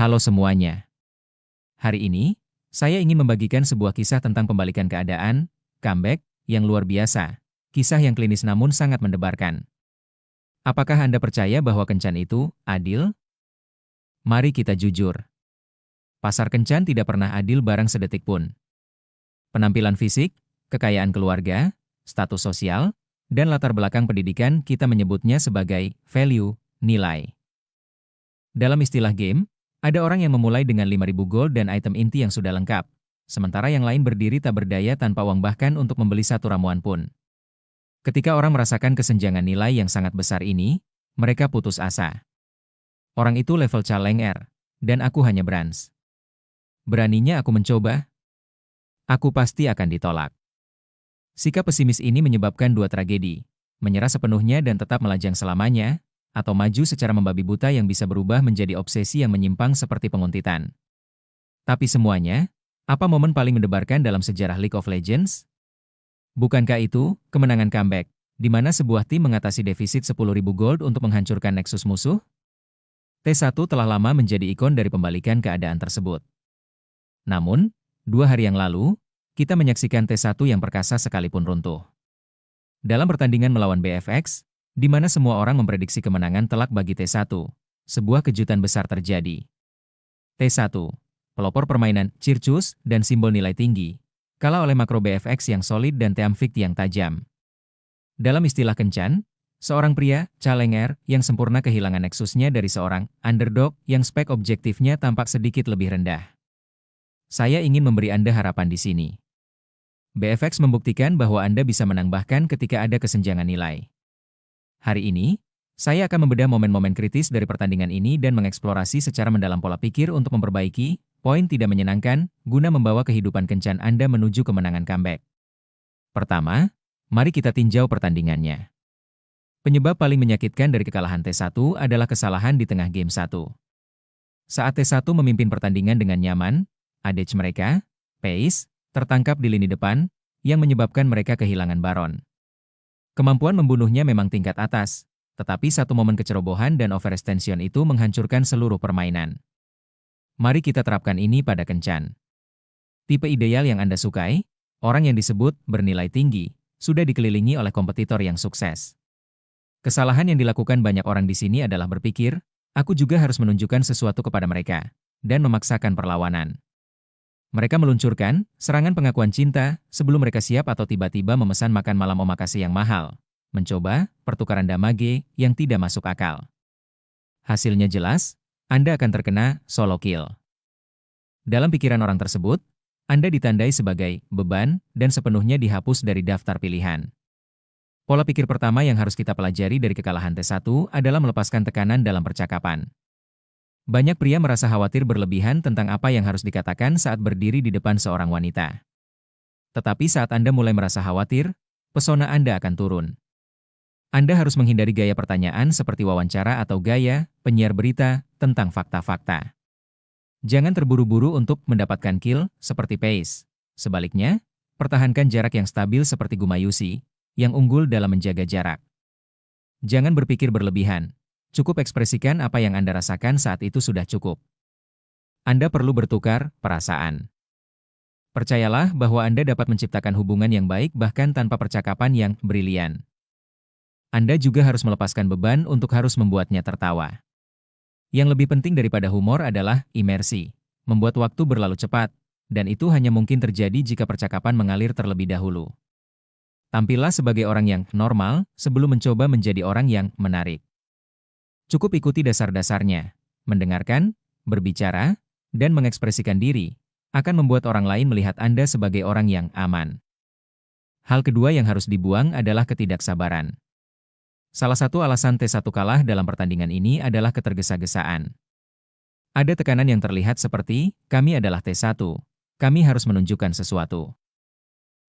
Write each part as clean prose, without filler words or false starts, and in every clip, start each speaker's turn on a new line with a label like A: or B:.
A: Halo semuanya. Hari ini, saya ingin membagikan sebuah kisah tentang pembalikan keadaan, comeback, yang luar biasa. Kisah yang klinis namun sangat mendebarkan. Apakah Anda percaya bahwa kencan itu adil? Mari kita jujur. Pasar kencan tidak pernah adil barang sedetik pun. Penampilan fisik, kekayaan keluarga, status sosial, dan latar belakang pendidikan kita menyebutnya sebagai value, nilai. Dalam istilah game, ada orang yang memulai dengan 5.000 gold dan item inti yang sudah lengkap, sementara yang lain berdiri tak berdaya tanpa uang bahkan untuk membeli satu ramuan pun. Ketika orang merasakan kesenjangan nilai yang sangat besar ini, mereka putus asa. Orang itu level Challenger, dan aku hanya bronze. Beraninya aku mencoba? Aku pasti akan ditolak. Sikap pesimis ini menyebabkan dua tragedi, menyerah sepenuhnya dan tetap melajang selamanya, atau maju secara membabi buta yang bisa berubah menjadi obsesi yang menyimpang seperti penguntitan. Tapi semuanya, apa momen paling mendebarkan dalam sejarah League of Legends? Bukankah itu kemenangan comeback, di mana sebuah tim mengatasi defisit 10.000 gold untuk menghancurkan Nexus musuh? T1 telah lama menjadi ikon dari pembalikan keadaan tersebut. Namun, 2 hari yang lalu, kita menyaksikan T1 yang perkasa sekalipun runtuh. Dalam pertandingan melawan BFX, di mana semua orang memprediksi kemenangan telak bagi T1, sebuah kejutan besar terjadi. T1, pelopor permainan, Circus, dan simbol nilai tinggi, kalah oleh makro BFX yang solid dan Teamfic yang tajam. Dalam istilah kencan, seorang pria, Challenger, yang sempurna kehilangan nexusnya dari seorang underdog yang spek objektifnya tampak sedikit lebih rendah. Saya ingin memberi Anda harapan di sini. BFX membuktikan bahwa Anda bisa menang bahkan ketika ada kesenjangan nilai. Hari ini, saya akan membedah momen-momen kritis dari pertandingan ini dan mengeksplorasi secara mendalam pola pikir untuk memperbaiki poin tidak menyenangkan guna membawa kehidupan kencan Anda menuju kemenangan comeback. Pertama, mari kita tinjau pertandingannya. Penyebab paling menyakitkan dari kekalahan T1 adalah kesalahan di tengah game 1. Saat T1 memimpin pertandingan dengan nyaman, ADC mereka, Pace, tertangkap di lini depan, yang menyebabkan mereka kehilangan Baron. Kemampuan membunuhnya memang tingkat atas, tetapi satu momen kecerobohan dan overextension itu menghancurkan seluruh permainan. Mari kita terapkan ini pada kencan. Tipe ideal yang Anda sukai, orang yang disebut bernilai tinggi, sudah dikelilingi oleh kompetitor yang sukses. Kesalahan yang dilakukan banyak orang di sini adalah berpikir, aku juga harus menunjukkan sesuatu kepada mereka, dan memaksakan perlawanan. Mereka meluncurkan serangan pengakuan cinta sebelum mereka siap atau tiba-tiba memesan makan malam omakase yang mahal, mencoba pertukaran damage yang tidak masuk akal. Hasilnya jelas, Anda akan terkena solo kill. Dalam pikiran orang tersebut, Anda ditandai sebagai beban dan sepenuhnya dihapus dari daftar pilihan. Pola pikir pertama yang harus kita pelajari dari kekalahan T1 adalah melepaskan tekanan dalam percakapan. Banyak pria merasa khawatir berlebihan tentang apa yang harus dikatakan saat berdiri di depan seorang wanita. Tetapi saat Anda mulai merasa khawatir, pesona Anda akan turun. Anda harus menghindari gaya pertanyaan seperti wawancara atau gaya penyiar berita tentang fakta-fakta. Jangan terburu-buru untuk mendapatkan kill seperti Pace. Sebaliknya, pertahankan jarak yang stabil seperti Gumayusi, yang unggul dalam menjaga jarak. Jangan berpikir berlebihan. Cukup ekspresikan apa yang Anda rasakan saat itu sudah cukup. Anda perlu bertukar perasaan. Percayalah bahwa Anda dapat menciptakan hubungan yang baik bahkan tanpa percakapan yang brilian. Anda juga harus melepaskan beban untuk harus membuatnya tertawa. Yang lebih penting daripada humor adalah imersi, membuat waktu berlalu cepat, dan itu hanya mungkin terjadi jika percakapan mengalir terlebih dahulu. Tampillah sebagai orang yang normal sebelum mencoba menjadi orang yang menarik. Cukup ikuti dasar-dasarnya, mendengarkan, berbicara, dan mengekspresikan diri, akan membuat orang lain melihat Anda sebagai orang yang aman. Hal kedua yang harus dibuang adalah ketidaksabaran. Salah satu alasan T1 kalah dalam pertandingan ini adalah ketergesa-gesaan. Ada tekanan yang terlihat seperti, kami adalah T1, kami harus menunjukkan sesuatu.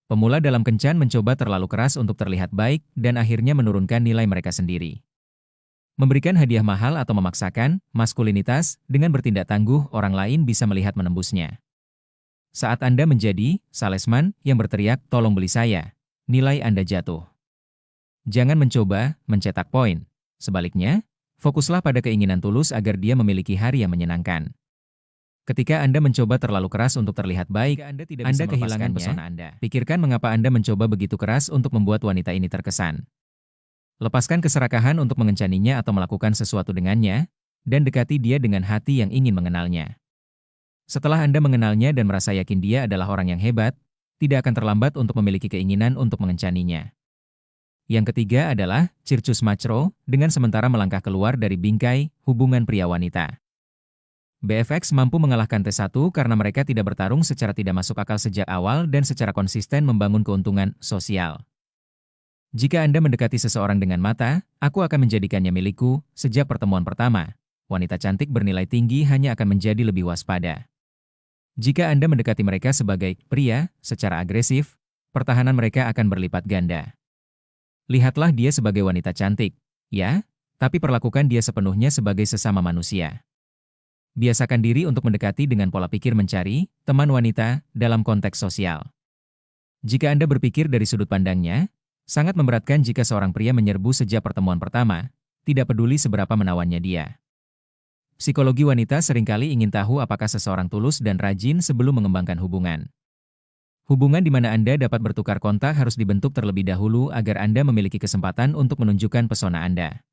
A: Pemula dalam kencan mencoba terlalu keras untuk terlihat baik dan akhirnya menurunkan nilai mereka sendiri. Memberikan hadiah mahal atau memaksakan maskulinitas dengan bertindak tangguh orang lain bisa melihat menembusnya. Saat Anda menjadi salesman yang berteriak, tolong beli saya, nilai Anda jatuh. Jangan mencoba mencetak poin. Sebaliknya, fokuslah pada keinginan tulus agar dia memiliki hari yang menyenangkan. Ketika Anda mencoba terlalu keras untuk terlihat baik, Anda kehilangan pesona Anda. Pikirkan mengapa Anda mencoba begitu keras untuk membuat wanita ini terkesan. Lepaskan keserakahan untuk mengencaninya atau melakukan sesuatu dengannya, dan dekati dia dengan hati yang ingin mengenalnya. Setelah Anda mengenalnya dan merasa yakin dia adalah orang yang hebat, tidak akan terlambat untuk memiliki keinginan untuk mengencaninya. Yang ketiga adalah Circus Macro, dengan sementara melangkah keluar dari bingkai hubungan pria-wanita. BFX mampu mengalahkan T1 karena mereka tidak bertarung secara tidak masuk akal sejak awal dan secara konsisten membangun keuntungan sosial. Jika Anda mendekati seseorang dengan mata, aku akan menjadikannya milikku sejak pertemuan pertama. Wanita cantik bernilai tinggi hanya akan menjadi lebih waspada. Jika Anda mendekati mereka sebagai pria secara agresif, pertahanan mereka akan berlipat ganda. Lihatlah dia sebagai wanita cantik, ya, tapi perlakukan dia sepenuhnya sebagai sesama manusia. Biasakan diri untuk mendekati dengan pola pikir mencari teman wanita dalam konteks sosial. Jika Anda berpikir dari sudut pandangnya, sangat memberatkan jika seorang pria menyerbu sejak pertemuan pertama, tidak peduli seberapa menawannya dia. Psikologi wanita seringkali ingin tahu apakah seseorang tulus dan rajin sebelum mengembangkan hubungan. Hubungan di mana Anda dapat bertukar kontak harus dibentuk terlebih dahulu agar Anda memiliki kesempatan untuk menunjukkan pesona Anda.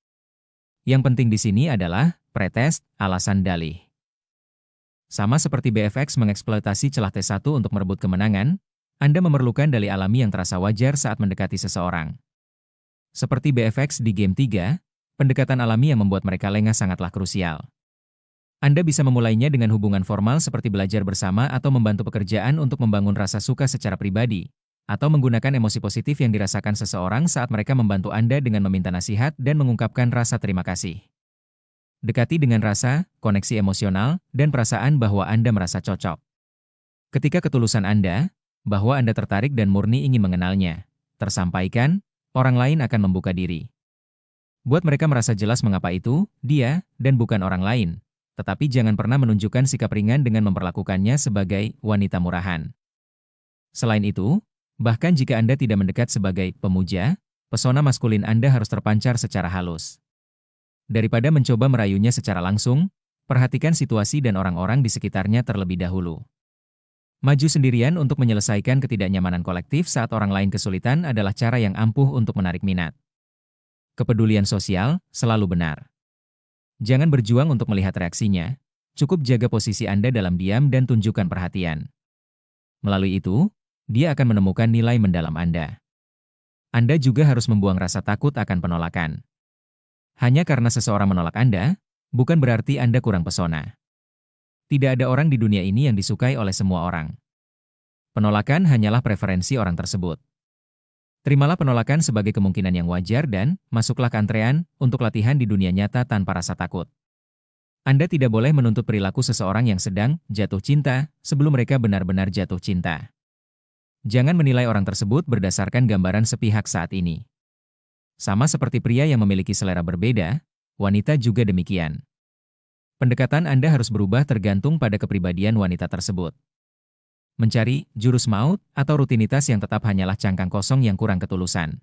A: Yang penting di sini adalah pretest, alasan dalih. Sama seperti BFX mengeksploitasi celah T1 untuk merebut kemenangan, Anda memerlukan dalih alami yang terasa wajar saat mendekati seseorang. Seperti BFX di game 3, pendekatan alami yang membuat mereka lengah sangatlah krusial. Anda bisa memulainya dengan hubungan formal seperti belajar bersama atau membantu pekerjaan untuk membangun rasa suka secara pribadi, atau menggunakan emosi positif yang dirasakan seseorang saat mereka membantu Anda dengan meminta nasihat dan mengungkapkan rasa terima kasih. Dekati dengan rasa, koneksi emosional, dan perasaan bahwa Anda merasa cocok. Ketika ketulusan Anda, bahwa Anda tertarik dan murni ingin mengenalnya, tersampaikan, orang lain akan membuka diri. Buat mereka merasa jelas mengapa itu, dia, dan bukan orang lain. Tetapi jangan pernah menunjukkan sikap ringan dengan memperlakukannya sebagai wanita murahan. Selain itu, bahkan jika Anda tidak mendekat sebagai pemuja, pesona maskulin Anda harus terpancar secara halus. Daripada mencoba merayunya secara langsung, perhatikan situasi dan orang-orang di sekitarnya terlebih dahulu. Maju sendirian untuk menyelesaikan ketidaknyamanan kolektif saat orang lain kesulitan adalah cara yang ampuh untuk menarik minat. Kepedulian sosial selalu benar. Jangan berjuang untuk melihat reaksinya, cukup jaga posisi Anda dalam diam dan tunjukkan perhatian. Melalui itu, dia akan menemukan nilai mendalam Anda. Anda juga harus membuang rasa takut akan penolakan. Hanya karena seseorang menolak Anda, bukan berarti Anda kurang pesona. Tidak ada orang di dunia ini yang disukai oleh semua orang. Penolakan hanyalah preferensi orang tersebut. Terimalah penolakan sebagai kemungkinan yang wajar dan masuklah ke antrean untuk latihan di dunia nyata tanpa rasa takut. Anda tidak boleh menuntut perilaku seseorang yang sedang jatuh cinta sebelum mereka benar-benar jatuh cinta. Jangan menilai orang tersebut berdasarkan gambaran sepihak saat ini. Sama seperti pria yang memiliki selera berbeda, wanita juga demikian. Pendekatan Anda harus berubah tergantung pada kepribadian wanita tersebut. Mencari jurus maut atau rutinitas yang tetap hanyalah cangkang kosong yang kurang ketulusan.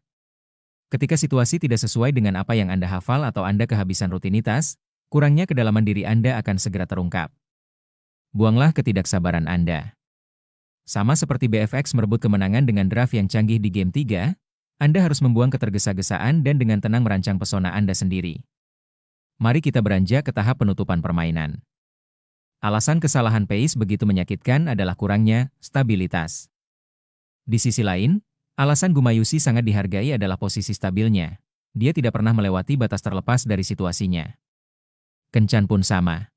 A: Ketika situasi tidak sesuai dengan apa yang Anda hafal atau Anda kehabisan rutinitas, kurangnya kedalaman diri Anda akan segera terungkap. Buanglah ketidaksabaran Anda. Sama seperti BFX merebut kemenangan dengan draft yang canggih di game 3, Anda harus membuang ketergesa-gesaan dan dengan tenang merancang pesona Anda sendiri. Mari kita beranjak ke tahap penutupan permainan. Alasan kesalahan pace begitu menyakitkan adalah kurangnya stabilitas. Di sisi lain, alasan Gumayusi sangat dihargai adalah posisi stabilnya. Dia tidak pernah melewati batas terlepas dari situasinya. Kencan pun sama.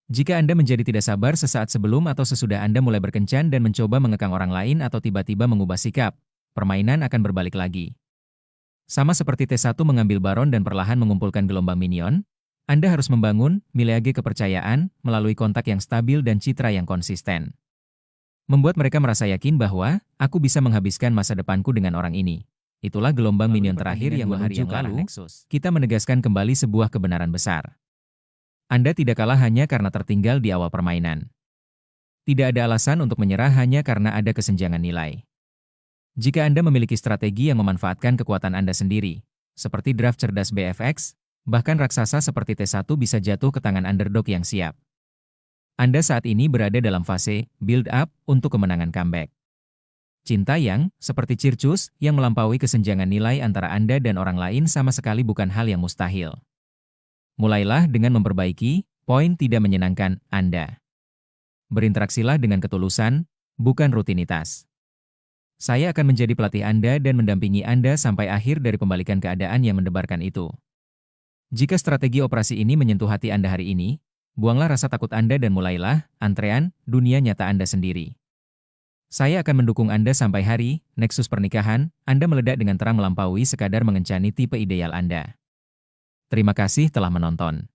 A: Jika Anda menjadi tidak sabar sesaat sebelum atau sesudah Anda mulai berkencan dan mencoba mengekang orang lain atau tiba-tiba mengubah sikap, permainan akan berbalik lagi. Sama seperti T1 mengambil baron dan perlahan mengumpulkan gelombang minion, Anda harus membangun miliage kepercayaan melalui kontak yang stabil dan citra yang konsisten. Membuat mereka merasa yakin bahwa, aku bisa menghabiskan masa depanku dengan orang ini. Itulah gelombang minion terakhir yang 2 hari yang lalu, kita menegaskan kembali sebuah kebenaran besar. Anda tidak kalah hanya karena tertinggal di awal permainan. Tidak ada alasan untuk menyerah hanya karena ada kesenjangan nilai. Jika Anda memiliki strategi yang memanfaatkan kekuatan Anda sendiri, seperti draft cerdas BFX, bahkan raksasa seperti T1 bisa jatuh ke tangan underdog yang siap. Anda saat ini berada dalam fase build up untuk kemenangan comeback. Cinta yang, seperti Circus, yang melampaui kesenjangan nilai antara Anda dan orang lain sama sekali bukan hal yang mustahil. Mulailah dengan memperbaiki poin tidak menyenangkan Anda. Berinteraksilah dengan ketulusan, bukan rutinitas. Saya akan menjadi pelatih Anda dan mendampingi Anda sampai akhir dari pembalikan keadaan yang mendebarkan itu. Jika strategi operasi ini menyentuh hati Anda hari ini, buanglah rasa takut Anda dan mulailah antrean dunia nyata Anda sendiri. Saya akan mendukung Anda sampai hari Nexus pernikahan Anda meledak dengan terang melampaui sekadar mengencani tipe ideal Anda. Terima kasih telah menonton.